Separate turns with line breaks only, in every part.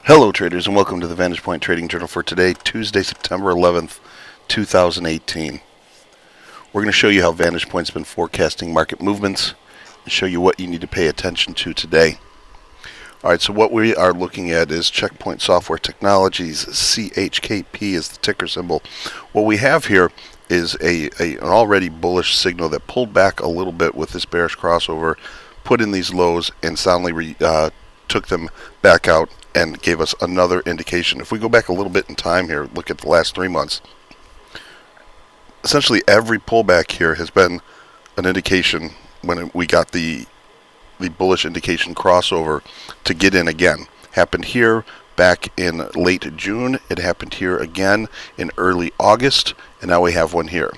Hello traders, and welcome to the VantagePoint Trading Journal for today, Tuesday, September 11th, 2018. We're going to show you how VantagePoint's been forecasting market movements and show you what you need to pay attention to today. Alright, so what we are looking at is Checkpoint Software Technologies, CHKP is the ticker symbol. What we have here is an already bullish signal that pulled back a little bit with this bearish crossover, put in these lows, and soundly took them back out and gave us another indication. If we go back a little bit in time here, look at the last 3 months, essentially every pullback here has been an indication when we got the bullish indication crossover to get in again. Happened here back in late June, it happened here again in early August, and now we have one here.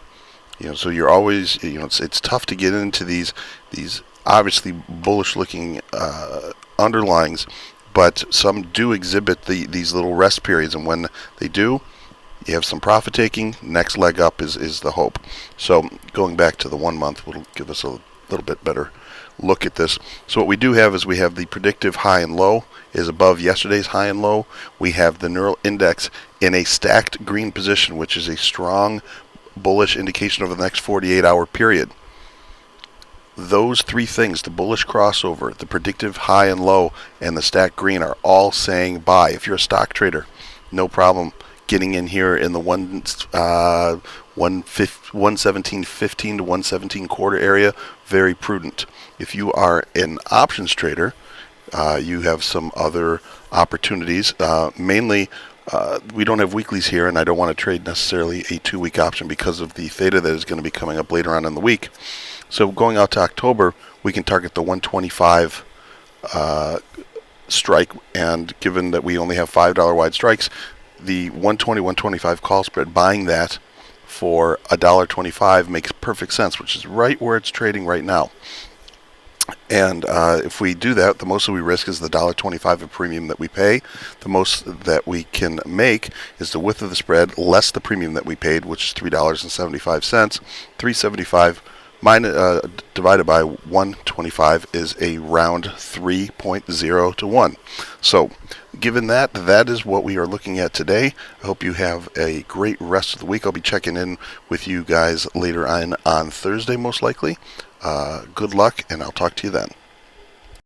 So you're always, it's tough to get into these obviously bullish looking underlyings, but some do exhibit these little rest periods, and when they do, you have some profit taking. Next leg up is the hope. So going back to the 1 month will give us a little bit better look at this. So what we do have is we have the predictive high and low is above yesterday's high and low. We have the neural index in a stacked green position, which is a strong bullish indication over the next 48-hour period. Those three things, the bullish crossover, the predictive high and low, and the stacked green, are all saying buy. If you're a stock trader, no problem getting in here in the 117.15 to 117 quarter area. Very prudent. If you are an options trader, you have some other opportunities. Mainly, we don't have weeklies here, and I don't want to trade necessarily a 2-week option because of the theta that is going to be coming up later on in the week. So going out to October, we can target the 125 strike, and given that we only have $5 wide strikes, the 120, 125 call spread, buying that for $1.25 makes perfect sense, which is right where it's trading right now. And if we do that, the most that we risk is the $1.25 of premium that we pay. The most that we can make is the width of the spread less the premium that we paid, which is $3.75. $3.75 divided by 125 is a round 3.0 to 1. So given that, that is what we are looking at today. I hope you have a great rest of the week. I'll be checking in with you guys later on Thursday, most likely. Good luck, and I'll talk to you then.